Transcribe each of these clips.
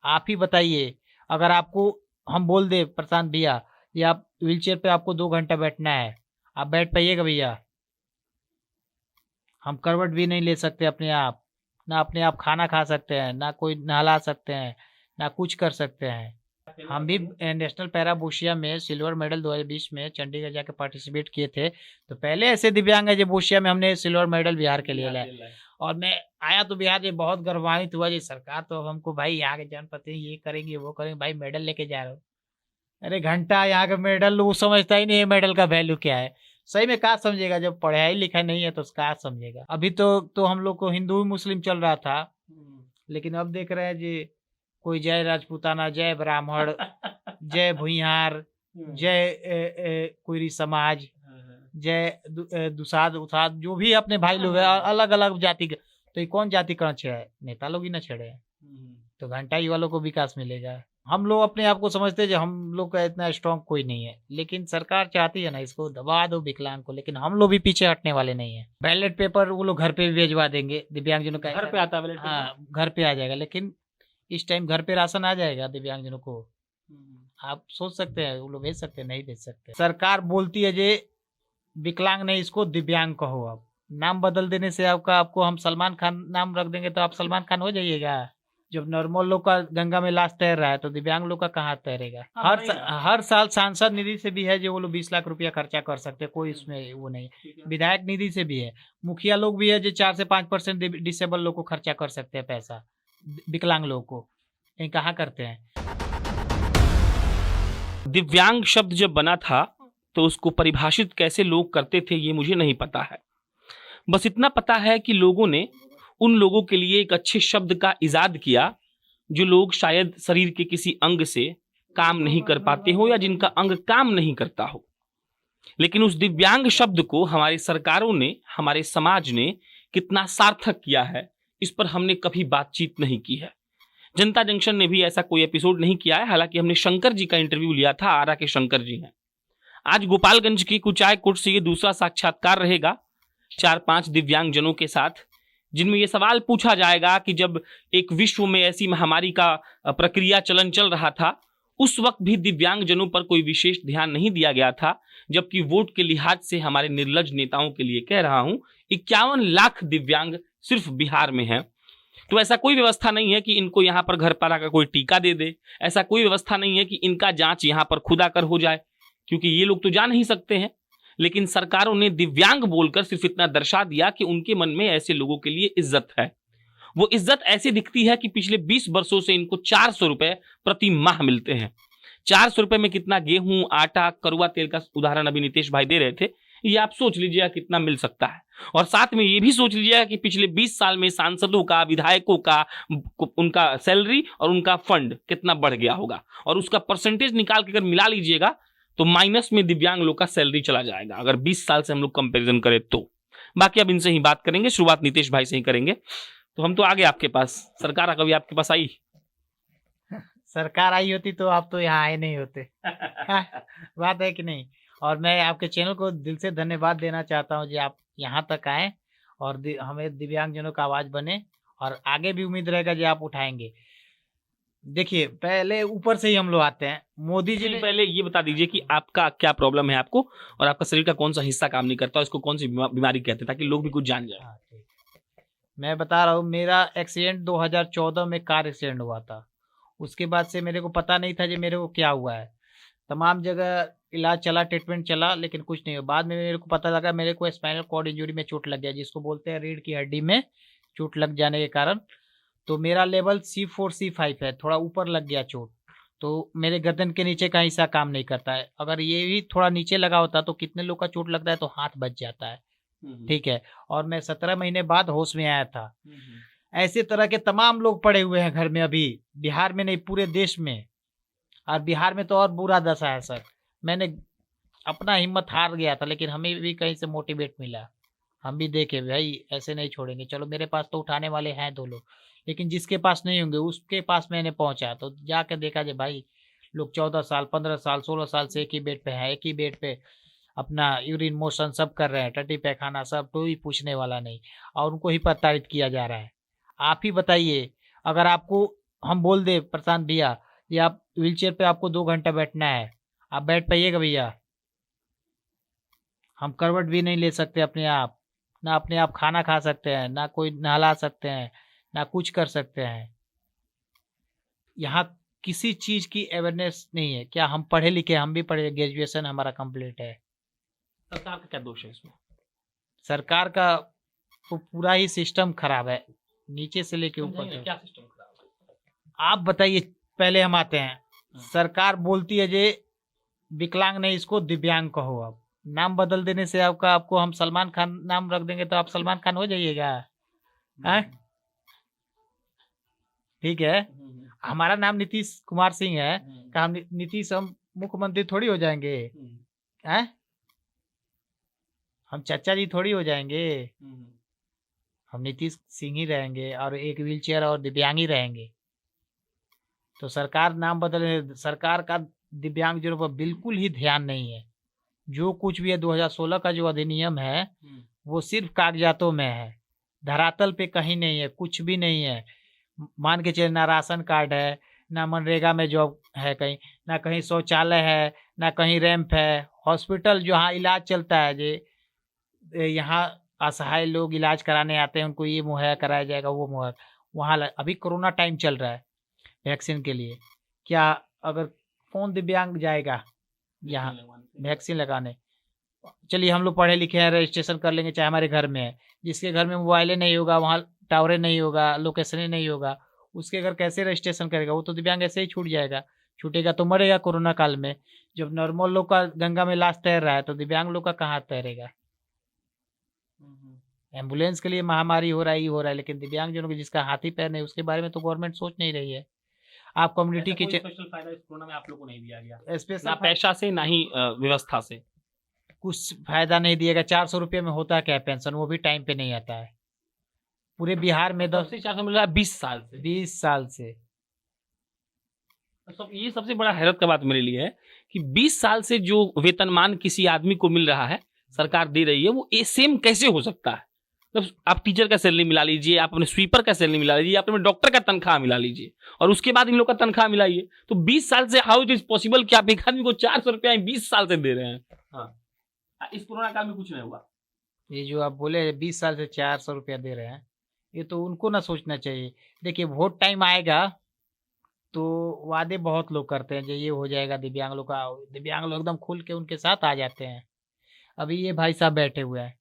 आप ही बताइए, अगर आपको हम बोल दे प्रशांत भैया ये आप व्हील चेयर पे आपको 2 घंटा बैठना है, आप बैठ पाइएगा भैया? हम करवट भी नहीं ले सकते अपने आप, ना अपने आप खाना खा सकते हैं, ना कोई नहला सकते हैं, ना कुछ कर सकते हैं। हम भी नेशनल पैरा बोशिया में सिल्वर मेडल 2020 में चंडीगढ़ जाके पार्टिसिपेट किए थे। तो पहले ऐसे दिव्यांग है जो बोशिया में हमने सिल्वर मेडल बिहार के लिए लाए। और मैं आया तो बिहार में बहुत गर्वान्वित हुआ जी, सरकार तो हमको भाई यहाँ के जनपति ये करेंगे वो करेंगे, भाई मेडल लेके जा रहे हो। अरे घंटा यहाँ का मेडल वो समझता ही नहीं है मेडल का वैल्यू क्या है। सही में कहाँ समझेगा, जब पढ़ाई लिखाई नहीं है तो कहाँ समझेगा। अभी तो हम लोग को हिंदू मुस्लिम चल रहा था, लेकिन अब देख रहे हैं जी कोई जय राजपूताना, जय ब्राह्मण, जय भुइहार, जय कुइरी समाज, जय दुसाद उसाद, जो भी अपने भाई लोग हैं अलग अलग जाति के। तो ये कौन जातिकरण छेड़े? नेता लोग ही ना छेड़े। तो घंटा ही वालों को विकास मिलेगा। हम लोग अपने आप को समझते हैं जो हम लोग का इतना स्ट्रांग कोई नहीं है, लेकिन सरकार चाहती है ना इसको दबा दो विकलांग को, लेकिन हम लोग भी पीछे हटने वाले नहीं है। बैलेट पेपर वो लोग घर पे भी भेजवा देंगे दिव्यांगजनों का, घर पे आता है बैलेट पेपर? हाँ घर पे आ जाएगा, लेकिन इस टाइम घर पे राशन आ जाएगा दिव्यांगजनों को? आप सोच सकते हैं वो लोग भेज सकते हैं? नहीं भेज सकते। सरकार बोलती है जे विकलांग नहीं इसको दिव्यांग कहो। आप नाम बदल देने से आपको हम सलमान खान नाम रख देंगे तो आप सलमान खान हो जाइएगा। जब नॉर्मल लोग का गंगा में लाश तैर रहा है तो दिव्यांग लोग का कहाँ तैरेगा? हर साल सांसद निधि से भी है जो वो लोग 20 लाख रुपया खर्चा कर सकते हैं, कोई इसमें वो नहीं। विधायक निधि से भी है, मुखिया लोग भी है जो 4 से 5% डिसेबल लोग को खर्चा कर सकते हैं पैसा, विकलांग लोग को ये कहाँ करते हैं। दिव्यांग शब्द जब बना था तो उसको परिभाषित कैसे लोग करते थे ये मुझे नहीं पता है। बस इतना पता है कि लोगों ने उन लोगों के लिए एक अच्छे शब्द का इजाद किया जो लोग शायद शरीर के किसी अंग से काम नहीं कर पाते हो या जिनका अंग काम नहीं करता हो। लेकिन उस दिव्यांग शब्द को हमारी सरकारों ने, हमारे समाज ने कितना सार्थक किया है इस पर हमने कभी बातचीत नहीं की है। जनता जंक्शन ने भी ऐसा कोई एपिसोड नहीं किया है। हालांकि हमने शंकर जी का इंटरव्यू लिया था, आरा के शंकर जी हैं। आज गोपालगंज की कुचाय कोर्ट से ये दूसरा साक्षात्कार रहेगा 4-5 दिव्यांगजनों के साथ, जिनमें यह सवाल पूछा जाएगा कि जब एक विश्व में ऐसी महामारी का प्रक्रिया चलन चल रहा था उस वक्त भी दिव्यांगजनों पर कोई विशेष ध्यान नहीं दिया गया था, जबकि वोट के लिहाज से हमारे निर्लज नेताओं के लिए कह रहा हूं 51 लाख दिव्यांग सिर्फ बिहार में हैं। तो ऐसा कोई व्यवस्था नहीं है कि इनको यहां पर घर पर आकर कोई टीका दे दे, ऐसा कोई व्यवस्था नहीं है कि इनका जांच यहां पर खुद आकर हो जाए, क्योंकि ये लोग तो जा नहीं सकते हैं। लेकिन सरकारों ने दिव्यांग बोलकर सिर्फ इतना दर्शा दिया कि उनके मन में ऐसे लोगों के लिए इज्जत है। वो इज्जत ऐसी दिखती है कि पिछले 20 वर्षों से इनको 400 रुपए प्रति माह मिलते हैं। 400 रुपए में कितना गेहूं, आटा, करुआ तेल का उदाहरण अभी नितेश भाई दे रहे थे, ये आप सोच लीजिएगा कितना मिल सकता है। और साथ में ये भी सोच लीजिएगा कि पिछले 20 साल में सांसदों का, विधायकों का, उनका सैलरी और उनका फंड कितना बढ़ गया होगा, और उसका परसेंटेज निकाल के अगर मिला लीजिएगा तो माइनस में दिव्यांग लोग का सैलरी चला जाएगा, अगर 20 साल से हम लोग कंपैरिजन करें तो। बाकी अब इनसे ही बात करेंगे, शुरुआत नितेश भाई से ही करेंगे। तो हम तो आ गए आपके पास, सरकार कभी आपके पास आई? सरकार आई होती तो आप तो यहाँ आए नहीं होते। बात है कि नहीं। और मैं आपके चैनल को दिल से धन्यवाद देना चाहता हूँ जी, आप यहाँ तक आए और हमें दिव्यांगजनों का आवाज बने, और आगे भी उम्मीद रहेगा जी आप उठाएंगे। देखिए पहले ऊपर से ही हम लोग आते हैं। मोदी जी ने पहले ये बता दीजिए कि आपका क्या प्रॉब्लम है आपको, और आपका शरीर का कौन सा हिस्सा काम नहीं करता, इसको कौन सी बीमारी कहते हैं, ताकि लोग भी कुछ जान जाए। हाँ, मैं बता रहा हूँ, मेरा एक्सीडेंट 2014 में कार एक्सीडेंट हुआ था। उसके बाद से मेरे को पता नहीं था कि मेरे को क्या हुआ है। तमाम जगह इलाज चला, ट्रीटमेंट चला, लेकिन कुछ नहीं हुआ। बाद में मेरे को पता लगा मेरे को स्पाइनल कॉर्ड इंजरी में चोट लग गया, जिसको बोलते हैं रीढ़ की हड्डी में चोट लग जाने के कारण। तो मेरा लेवल C4 C5 है, थोड़ा ऊपर लग गया चोट। तो मेरे गर्दन के नीचे का हिस्सा काम नहीं करता है। अगर ये भी थोड़ा नीचे लगा होता तो कितने लोग का चोट लगता है तो हाथ बच जाता है। ठीक है। और मैं 17 महीने बाद होश में आया था। ऐसे तरह के तमाम लोग पड़े हुए हैं घर में, अभी बिहार में नहीं पूरे देश में। और बिहार में तो और बुरा दशा है सर। मैंने अपना हिम्मत हार गया था, लेकिन हमें भी कहीं से मोटिवेट मिला। हम भी देखे भाई ऐसे नहीं छोड़ेंगे। चलो मेरे पास तो उठाने वाले हैं 2 लोग, लेकिन जिसके पास नहीं होंगे उसके पास मैंने पहुंचा। तो जाकर देखा जी भाई लोग 14 साल 15 साल 16 साल से एक ही बेड पे हैं, एक ही बेड पे अपना यूरिन मोशन सब कर रहे हैं, टट्टी पैखाना सब, कोई पूछने वाला नहीं, और उनको ही प्रताड़ित किया जा रहा है। आप ही बताइए, अगर आपको हम बोल दे प्रशांत भैया ये आप व्हील चेयर पे आपको 2 घंटा बैठना है, आप बैठ पाइएगा भैया? हम करवट भी नहीं ले सकते अपने आप, ना अपने आप खाना खा सकते हैं, ना कोई नहला सकते हैं, ना कुछ कर सकते हैं। यहाँ किसी चीज की अवेयरनेस नहीं है। क्या हम पढ़े लिखे? हम भी पढ़े, ग्रेजुएशन हमारा कंप्लीट है। सरकार का क्या दोष है इसमें? सरकार का तो पूरा ही सिस्टम खराब है, नीचे से लेके ऊपर समझाइए तक। क्या सिस्टम खराब है? आप बताइए, पहले हम आते हैं। सरकार बोलती है जे विकलांग नहीं, इसको दिव्यांग कहो। आप नाम बदल देने से आपको हम सलमान खान नाम रख देंगे तो आप सलमान खान हो जाइएगा? हैं? ठीक है, हमारा नाम नीतीश कुमार सिंह है, क्या हम नीतीश हम मुख्यमंत्री थोड़ी हो जाएंगे? हैं? हम चाचा जी थोड़ी हो जाएंगे? हम नीतीश सिंह ही रहेंगे और एक व्हीलचेयर और दिव्यांग ही रहेंगे। तो सरकार नाम बदले, सरकार का दिव्यांगजनों पर बिल्कुल ही ध्यान नहीं है। जो कुछ भी है 2016 का जो अधिनियम है वो सिर्फ कागजातों में है, धरातल पे कहीं नहीं है, कुछ भी नहीं है। मान के चले, ना राशन कार्ड है, ना मनरेगा में जॉब है कहीं, ना कहीं शौचालय है, ना कहीं रैंप है। हॉस्पिटल जहाँ इलाज चलता है, जे यहाँ असहाय लोग इलाज कराने आते हैं, उनको ये मुहैया कराया जाएगा, वो मुहैया। वहाँ अभी कोरोना टाइम चल रहा है वैक्सीन के लिए, क्या अगर कौन दिव्यांग जाएगा यहाँ वैक्सीन लगाने? चलिए हम लोग पढ़े लिखे हैं, रजिस्ट्रेशन कर लेंगे, चाहे हमारे घर में है। जिसके घर में मोबाइलें नहीं होगा, वहाँ टावरें नहीं होगा, लोकेशन ही नहीं होगा, उसके घर कैसे रजिस्ट्रेशन करेगा? वो तो दिव्यांग ऐसे ही छूट जाएगा। छूटेगा तो मरेगा कोरोना काल में। जब नॉर्मल लोग का गंगा में लाश तैर रहा है तो दिव्यांग लोग का कहाँ तैरेगा? एम्बुलेंस के लिए महामारी हो रहा है, ही हो रहा है, लेकिन दिव्यांगजनों को जिसका हाथी पैर नहीं, उसके बारे में तो गवर्नमेंट सोच नहीं रही है। आप कम्युनिटी की स्पेशल फायदा इस कोरोना में आप लोगों को नहीं दिया गया, स्पेशल ना पैसा से ना ही व्यवस्था से। कुछ फायदा नहीं दिएगा। 400 रुपये में होता क्या पेंशन? वो भी टाइम पे नहीं आता है। पूरे बिहार में 10 से 400 मिल रहा है 20 साल से। 20 साल से। सब ये सबसे बड़ा हैरत का बात मेरे लिए है कि 20 साल से जो वेतनमान किसी आदमी को मिल रहा है, सरकार दे रही है, वो सेम कैसे हो सकता है? मतलब आप टीचर का सैलरी मिला लीजिए, आप अपने स्वीपर का सैलरी मिला लीजिए, आप अपने डॉक्टर का तनख्वाह मिला लीजिए, और उसके बाद इन लोग का तनख्वाह मिलाइए, तो 20 साल से हाउ इट इज पॉसिबल कि आप एक आदमी को 400 रुपया 20 साल से दे रहे हैं? हाँ, इस कोरोना काल में कुछ नहीं हुआ। ये जो आप बोले 20 साल से 400 रुपया दे रहे हैं, ये तो उनको ना सोचना चाहिए। देखिए वोट टाइम आएगा तो वादे बहुत लोग करते हैं, जो ये हो जाएगा दिव्यांग लोग का, दिव्यांग लोग एकदम खुल के उनके साथ आ जाते हैं। अभी ये भाई साहब बैठे हुए हैं,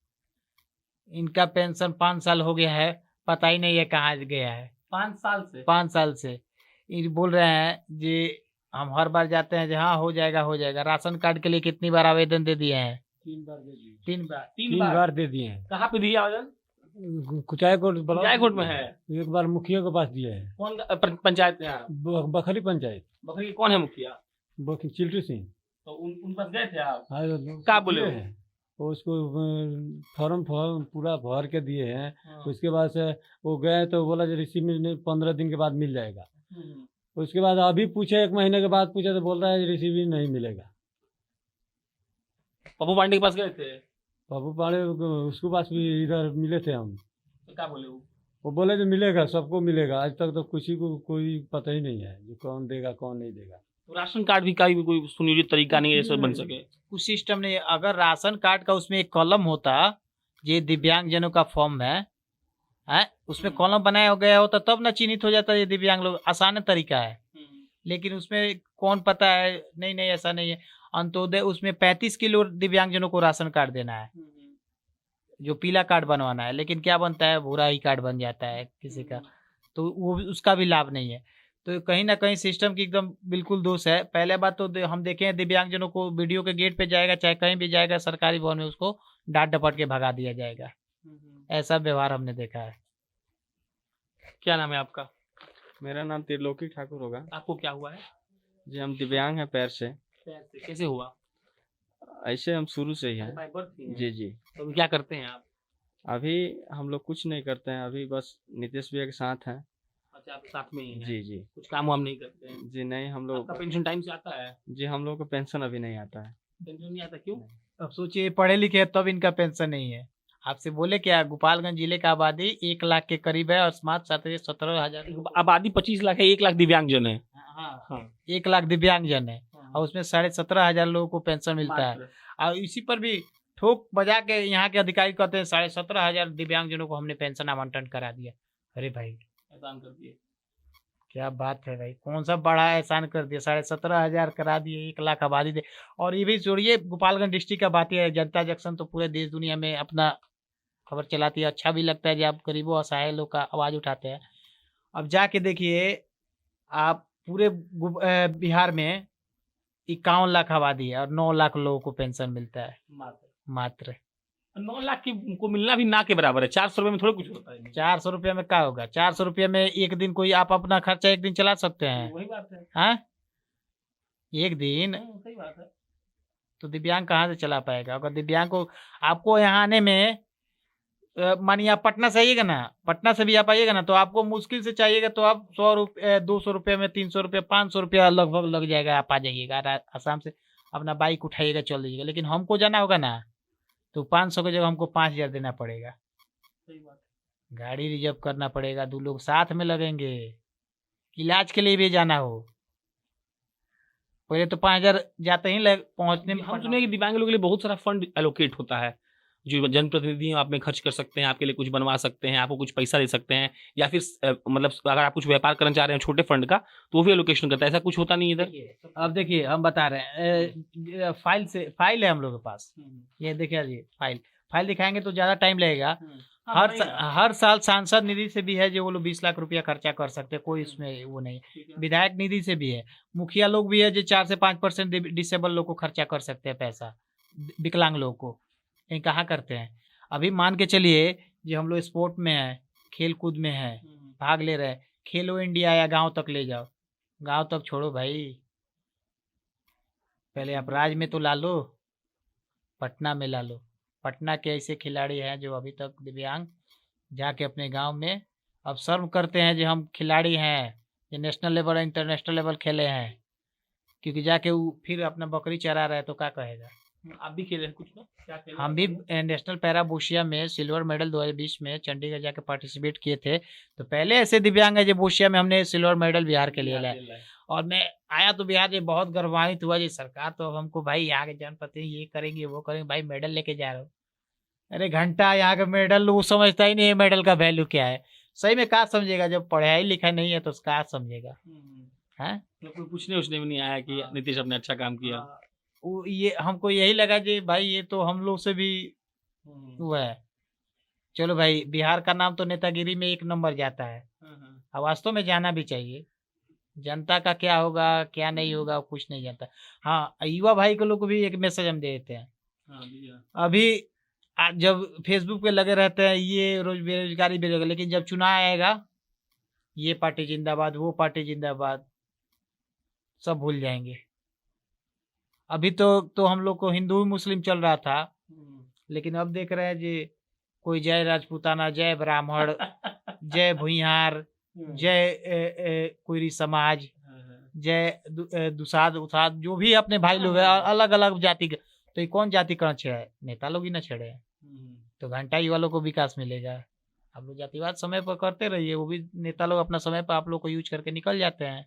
इनका पेंशन 5 साल हो गया है, पता ही नहीं है कहाँ गया है। 5 साल से 5 साल से ये बोल रहे हैं जी, हम हर बार जाते हैं जहाँ हो जाएगा हो जाएगा। राशन कार्ड के लिए कितनी बार आवेदन दे दिए हैं? 3 बार दे दिए। 3 बार दे दिए हैं। कहाँ पे दिया आवेदन? कुचायकोट कुचायकोट में है। एक बार मुखिया के पास दिए हैं। कौन पंचायत में? बखरी पंचायत। बकरी के कौन है मुखिया? चिल्टू सिंह। तो उन पास गए थे आप? हाँ, क्या बोले हैं? उसको फॉर्म पूरा भर के दिए हैं। हाँ। उसके बाद से वो गए तो बोला जो रिसीव में 15 दिन के बाद मिल जाएगा। उसके बाद अभी पूछे, 1 महीने के बाद पूछे तो बोल रहा है रिसीव ही नहीं मिलेगा। पप्पू पांडे के पास गए थे? पप्पू पांडे उसके पास भी इधर मिले थे हम। तो क्या बोले वो बोले जो मिलेगा, सबको मिलेगा। आज तक तो किसी को कोई पता ही नहीं है जो कौन देगा कौन नहीं देगा। तो राशन कार्ड भी का भी कोई सुनियोजित तरीका नहीं है जैसे बन सके? कुछ सिस्टम नहीं है। अगर राशन कार्ड का उसमें एक कॉलम होता, ये दिव्यांगजनों का फॉर्म है, उसमें कॉलम बनाया गया होता तब ना चिन्हित हो जाता ये दिव्यांग लोग। आसान तरीका है, लेकिन उसमें कौन पता है? नहीं नहीं, ऐसा नहीं है। अंत्योदय उसमें 35 किलो दिव्यांगजनों को राशन कार्ड देना है, जो पीला कार्ड बनवाना है, लेकिन क्या बनता है? भूरा ही कार्ड बन जाता है किसी का, तो वो उसका भी लाभ नहीं है। तो कहीं ना कहीं सिस्टम की एकदम बिल्कुल दोष है। पहले बात तो हम देखें हैं दिव्यांगजनों को वीडियो के गेट पे जाएगा, चाहे कहीं भी जाएगा सरकारी भवन में, उसको डांट डपट के भगा दिया जाएगा। ऐसा व्यवहार हमने देखा है। क्या नाम है आपका? मेरा नाम त्रिलोकी ठाकुर होगा। आपको क्या हुआ है? जी हम दिव्यांग हैं पैर से। कैसे हुआ? ऐसे हम शुरू से ही हैं। जी जी। तो क्या करते हैं आप? अभी हम लोग कुछ नहीं करते हैं, अभी बस नीतीश भैया के साथ हैं। अच्छा, आप साथ में ही हैं? जी जी। कुछ काम हम नहीं करते हैं? जी नहीं, हम लोग आपका पेंशन टाइम से आता है? जी हम लोग को पेंशन अभी नहीं आता है। पेंशन नहीं आता क्यों? अब सोचिए पढ़े लिखे हैं तब इनका पेंशन नहीं है। आपसे बोले क्या, गोपालगंज जिले का आबादी 1 लाख के करीब है और समाज 17,000 आबादी 25 लाख है, 1 लाख दिव्यांगजन है। हाँ, हाँ 1 लाख दिव्यांगजन है और उसमें 17,500 लोगों को पेंशन मिलता है। मात्र। और इसी पर भी ठोक बजा के यहाँ के अधिकारी कहते हैं 17,500 दिव्यांगजनों को हमने पेंशन आवंटन करा दिया। अरे भाई एहसान कर दिए। क्या बात है भाई, कौन सा बड़ा एहसान कर दिया, 17,500 करा दिए, 1 लाख आबादी दे। और ये भी छोड़िए, गोपालगंज डिस्ट्रिक्ट का बात है, जनता जंक्शन तो पूरे देश दुनिया में अपना खबर चलाती है। अच्छा भी लगता है जब आप गरीबों असहाय लोग का आवाज उठाते हैं। अब जाके देखिए आप, पूरे बिहार में 51 लाख आबादी है और 9 लाख लोगों को पेंशन मिलता है मात्र। 9 लाख की को मिलना भी ना के बराबर है। 400 रुपए में थोड़ा कुछ होता है। 400 रुपये में क्या होगा, 400 रुपये में एक दिन कोई आप अपना खर्चा एक दिन चला सकते हैं? वही बात है। हाँ, एक दिन सही बात है। तो दिव्यांग कहाँ से चला पाएगा? अगर दिव्यांग को, आपको यहाँ आने में मानिए आप पटना से आइएगा ना, पटना से भी आप आइएगा ना, तो आपको मुश्किल से चाहिएगा तो आप 100 रुपये 200 रुपये में 300 रुपये 500 रुपया लगभग लग जाएगा, आप आ जाइएगा आसाम से, अपना बाइक उठाइएगा चल दीजिएगा। लेकिन हमको जाना होगा ना तो 500 की जगह हमको 5,000 देना पड़ेगा। सही बात है। गाड़ी रिजर्व करना पड़ेगा, 2 लोग साथ में लगेंगे। इलाज के लिए भी जाना हो, पहले तो 5,000 जाते ही पहुंचने में। हम सुने कि दिव्यांग लोगों के लिए बहुत सारा फंड एलोकेट होता है, जो जनप्रतिनिधि हैं आप में खर्च कर सकते हैं, आपके लिए कुछ बनवा सकते हैं, आपको कुछ पैसा दे सकते हैं, या फिर मतलब अगर आप कुछ व्यापार करना चाह रहे हैं छोटे फंड का तो वो भी एलोकेशन करता है। ऐसा कुछ होता नहीं इधर। अब देखिए हम बता रहे हैं, फाइल है हम लोग के पास, ये देखिए जी, फाइल दिखाएंगे तो ज्यादा टाइम लगेगा। हर साल सांसद निधि से भी है जो वो लोग 20 लाख रुपया खर्चा कर सकते हैं, कोई इसमें वो नहीं। विधायक निधि से भी है, मुखिया लोग भी है जो 4 से 5% डिसेबल लोग को खर्चा कर सकते हैं पैसा, विकलांग लोग को। ये कहाँ करते हैं? अभी मान के चलिए जो हम लोग स्पोर्ट में है, खेल कूद में है, भाग ले रहे हैं, खेलो इंडिया या गांव तक ले जाओ। गांव तक छोड़ो भाई, पहले आप राज्य में तो ला लो, पटना में ला लो। पटना के ऐसे खिलाड़ी हैं जो अभी तक दिव्यांग जाके अपने गांव में अब सर्व करते हैं जो हम खिलाड़ी हैं, जो नेशनल लेवल इंटरनेशनल लेवल खेले हैं, क्योंकि जाके वो फिर अपना बकरी चरा रहा है तो क्या कहेगा। आप भी खेले हैं कुछ ना? क्या खेले? हम भी नेशनल पैरा बोशिया में सिल्वर मेडल 2020 में चंडीगढ़ जाके पार्टिसिपेट किए थे। तो पहले ऐसे दिव्यांग है जो बोशिया में हमने सिल्वर मेडल बिहार के लिए लाया। और मैं आया तो बिहार में बहुत गर्वान्वित हुआ जी, सरकार तो हमको भाई यहाँ के जनप्रतिनिधि ये करेंगे वो करेंगे, भाई मेडल लेके जा रहे हो। अरे घंटा यहाँ का मेडल, वो समझता ही नहीं है मेडल का वैल्यू क्या है। सही में कहाँ समझेगा, जब पढ़ाई लिखाई नहीं है तो कहाँ समझेगा है। कोई पूछने उसने भी नहीं आया कि नीतीश आपने अच्छा काम किया। वो ये हमको यही लगा जी भाई ये तो हम लोग से भी हुआ है। चलो भाई, बिहार का नाम तो नेतागिरी में 1 नंबर जाता है, अब वास्तव में जाना भी चाहिए। जनता का क्या होगा क्या नहीं होगा कुछ नहीं जानता। हाँ, युवा भाई के लोग को भी एक मैसेज हम दे देते हैं। अभी जब फेसबुक पे लगे रहते हैं ये रोज बेरोजगारी बेरोजगारी, लेकिन जब चुनाव आएगा ये पार्टी जिंदाबाद वो पार्टी जिंदाबाद, सब भूल जाएंगे। अभी तो हम लोग को हिंदू मुस्लिम चल रहा था, लेकिन अब देख रहे हैं जी कोई जय राजपूताना, जय ब्राह्मण, जय भुइहार, जय कुरी समाज, जय दुसाद उसाद, जो भी अपने भाई लोग हैं अलग अलग जाति के। तो ये कौन जातिकरण छेड़े? नेता लोग ही ना छेड़े। तो घंटा ही वालों को विकास मिलेगा। आप लोग जातिवाद समय पर करते रहिए, वो भी नेता लोग अपना समय पर आप लोग को यूज करके निकल जाते हैं।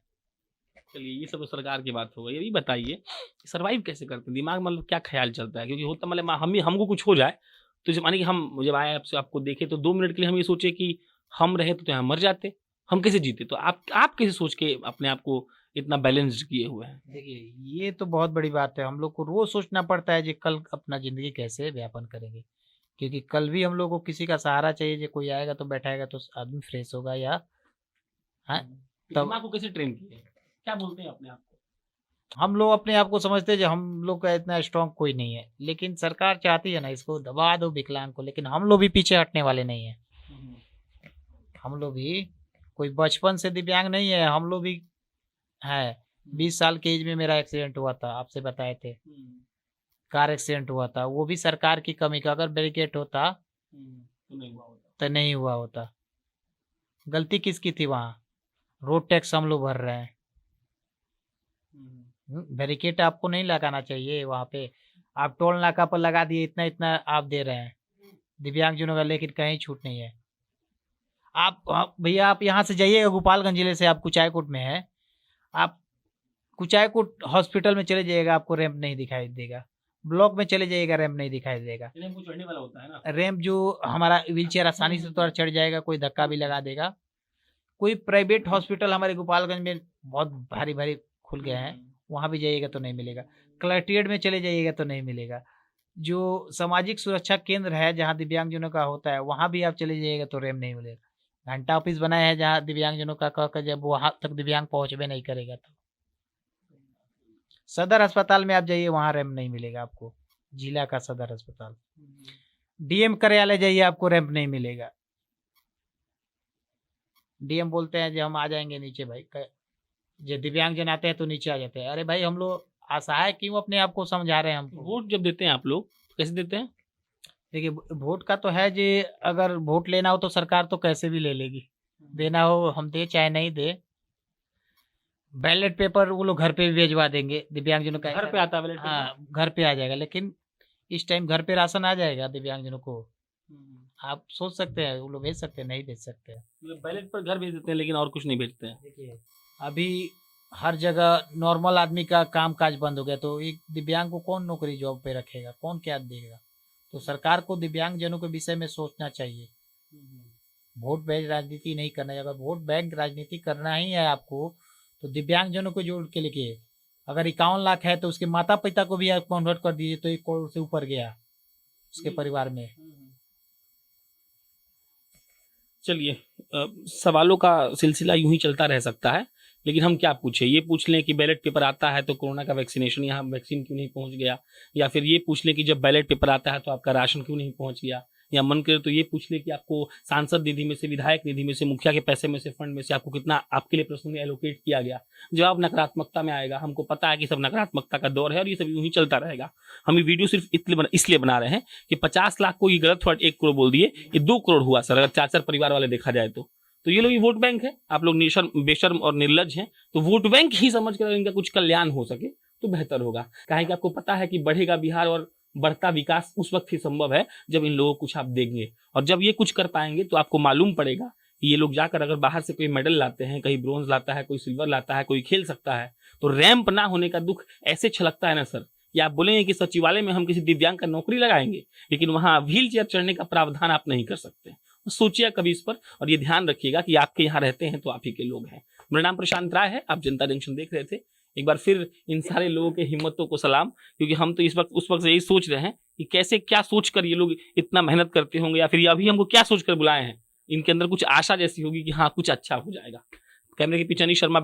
चलिए ये सब तो सरकार की बात हो गई। ये भी बताइए सर्वाइव कैसे करते हैं, दिमाग मतलब क्या ख्याल चलता है? क्योंकि होता मतलब हमको कुछ हो जाए तो जब माने कि हम जब आए आपसे आपको देखे तो 2 मिनट के लिए हम ये सोचे कि हम रहे तो यहाँ मर जाते, हम कैसे जीते? तो आप कैसे सोच के अपने आप को इतना बैलेंस्ड किए हुए हैं? देखिए ये तो बहुत बड़ी बात है, हम लोग को रोज सोचना पड़ता है जी कल अपना जिंदगी कैसे व्यापन करेंगे, क्योंकि कल भी हम लोग को किसी का सहारा चाहिए। जो कोई आएगा तो बैठाएगा तो आदमी फ्रेश होगा या हाँ। दिमाग को कैसे ट्रेन किए, क्या बोलते हैं अपने आप को? हम लोग अपने आप को समझते हैं जो हम लोग का इतना स्ट्रांग कोई नहीं है, लेकिन सरकार चाहती है ना इसको दबा दो विकलांग को, लेकिन हम लोग भी पीछे हटने वाले नहीं है। हम लोग भी कोई बचपन से दिव्यांग नहीं है, हम लोग भी है। 20 साल के एज में मेरा एक्सीडेंट हुआ था, आपसे बताए थे, कार एक्सीडेंट हुआ था, वो भी सरकार की कमी का। अगर बैरिकेड होता तो नहीं हुआ होता। गलती किसकी थी? वहाँ रोड टैक्स हम लोग भर रहे हैं। बैरिकेड आपको नहीं लगाना चाहिए वहाँ पे, आप टोल नाका पर लगा दिए, इतना इतना आप दे रहे हैं, दिव्यांगजनों का, लेकिन कहीं छूट नहीं है। भैया आप यहाँ से जाइएगा, गोपालगंज जिले से आप कुचायकोट में है, आप कुचायकोट हॉस्पिटल में चले जाइएगा, आपको रैंप नहीं दिखाई देगा। ब्लॉक में चले जाइएगा, रैंप नहीं दिखाई देगा। रैंप चढ़ने वाला होता है ना, रैंप जो हमारा व्हील चेयर आसानी से तो चढ़ जाएगा, कोई धक्का भी लगा देगा। कोई प्राइवेट हॉस्पिटल हमारे गोपालगंज में बहुत भारी भारी खुल गए हैं, वहाँ भी जाइएगा तो नहीं मिलेगा। कलेक्ट्रेट में चले जाइएगा तो नहीं मिलेगा। जो सामाजिक सुरक्षा केंद्र है जहाँ दिव्यांगजनों का होता है, वहाँ भी आप चले जाइएगा तो रैंप नहीं मिलेगा। घंटा ऑफिस बनाया है जहाँ दिव्यांगजनों का कहकर जब वहाँ तक दिव्यांग पहुँचबे नहीं करेगा तो। सदर अस्पताल में आप जाइए, वहाँ रैंप नहीं मिलेगा आपको। जिला का सदर अस्पताल, डीएम कार्यालय जाइए, आपको रैंप नहीं मिलेगा। डीएम बोलते हैं जो हम आ जाएंगे नीचे, भाई जो दिव्यांगजन आते हैं तो नीचे आ जाते हैं। अरे भाई हम लोग असहाय क्यों अपने आप को समझा रहे हैं हमको। वोट जब देते हैं आप लोग तो कैसे देते हैं? देखिए वोट का तो है जी, अगर वोट लेना हो तो सरकार तो कैसे भी ले लेगी, देना हो हम दे चाहे नहीं दे। बैलेट पेपर वो लोग घर पे भी भेजवा देंगे दिव्यांगजनों का। घर पे आता है बैलेट पेपर? हाँ घर पे आ जाएगा, लेकिन इस टाइम घर पे राशन आ जाएगा दिव्यांगजनों को। आप सोच सकते हैं वो लोग भेज सकते हैं, नहीं भेज सकते हैं। मतलब बैलेट पर घर भेज देते हैं लेकिन और कुछ नहीं भेजते हैं। देखिए अभी हर जगह नॉर्मल आदमी का काम काज बंद हो गया, तो एक दिव्यांग को कौन नौकरी जॉब पे रखेगा, कौन क्या देगा। तो सरकार को दिव्यांगजनों के विषय में सोचना चाहिए। वोट बैंक राजनीति नहीं करना है। अगर वोट बैंक राजनीति करना ही है आपको तो दिव्यांगजनों को जोड़ के लेके, अगर 51 लाख है तो उसके माता पिता को भी आप कन्वर्ट कर दीजिए तो 1 करोड़ से ऊपर गया उसके परिवार में। चलिए सवालों का सिलसिला यूं ही चलता रह सकता है, लेकिन हम क्या पूछे, ये पूछ लें कि बैलेट पेपर आता है तो कोरोना का वैक्सीनेशन यहाँ वैक्सीन क्यों नहीं पहुँच गया, या फिर ये पूछ लें कि जब बैलेट पेपर आता है तो आपका राशन क्यों नहीं पहुँच गया, या मन करे तो ये पूछ ले कि आपको सांसद निधि में से, विधायक निधि में से, मुखिया के पैसे में से, फंड में से आपको कितना आपके लिए पर्सनली एलोकेट किया गया। जवाब नकारात्मकता में आएगा। हमको पता है कि सब नकारात्मकता का दौर है और ये सब यूं ही चलता रहेगा। हम ये वीडियो सिर्फ इसलिए बना रहे हैं कि 50 लाख को ये गलत वर्ड 1 करोड़ बोल दिए, ये 2 करोड़ हुआ सर, अगर 4 परिवार वाले देखा जाए तो ये लोग भी वोट बैंक है। आप लोग बेशर्म और निर्लज हैं, तो वोट बैंक ही समझ कर इनका कुछ कल्याण हो सके तो बेहतर होगा। काहे कि आपको पता है कि बढ़ेगा बिहार और बढ़ता विकास उस वक्त ही संभव है जब इन लोगों को कुछ आप देंगे, और जब ये कुछ कर पाएंगे तो आपको मालूम पड़ेगा कि ये लोग जाकर अगर बाहर से कोई मेडल लाते हैं, कहीं ब्रोंज लाता है, कोई सिल्वर लाता है, कोई खेल सकता है, तो रैंप ना होने का दुख ऐसे छलकता है ना सर, कि आप बोलेंगे कि सचिवालय में हम किसी दिव्यांग का नौकरी लगाएंगे, लेकिन वहां व्हील चेयर चढ़ने का प्रावधान आप नहीं कर सकते। सोचिए कभी इस पर, और ये ध्यान रखिएगा कि आपके यहाँ रहते हैं तो आप ही के लोग हैं। मेरा नाम प्रशांत राय है, आप जनता जंक्शन देख रहे थे। एक बार फिर इन सारे लोगों के हिम्मतों को सलाम, क्योंकि हम तो इस वक्त उस वक्त से यही सोच रहे हैं कि कैसे क्या सोचकर ये लोग इतना मेहनत करते होंगे, या फिर अभी हमको क्या सोचकर बुलाए हैं। इनके अंदर कुछ आशा जैसी होगी कि हाँ कुछ अच्छा हो जाएगा। कैमरे के पीछे अनिश शर्मा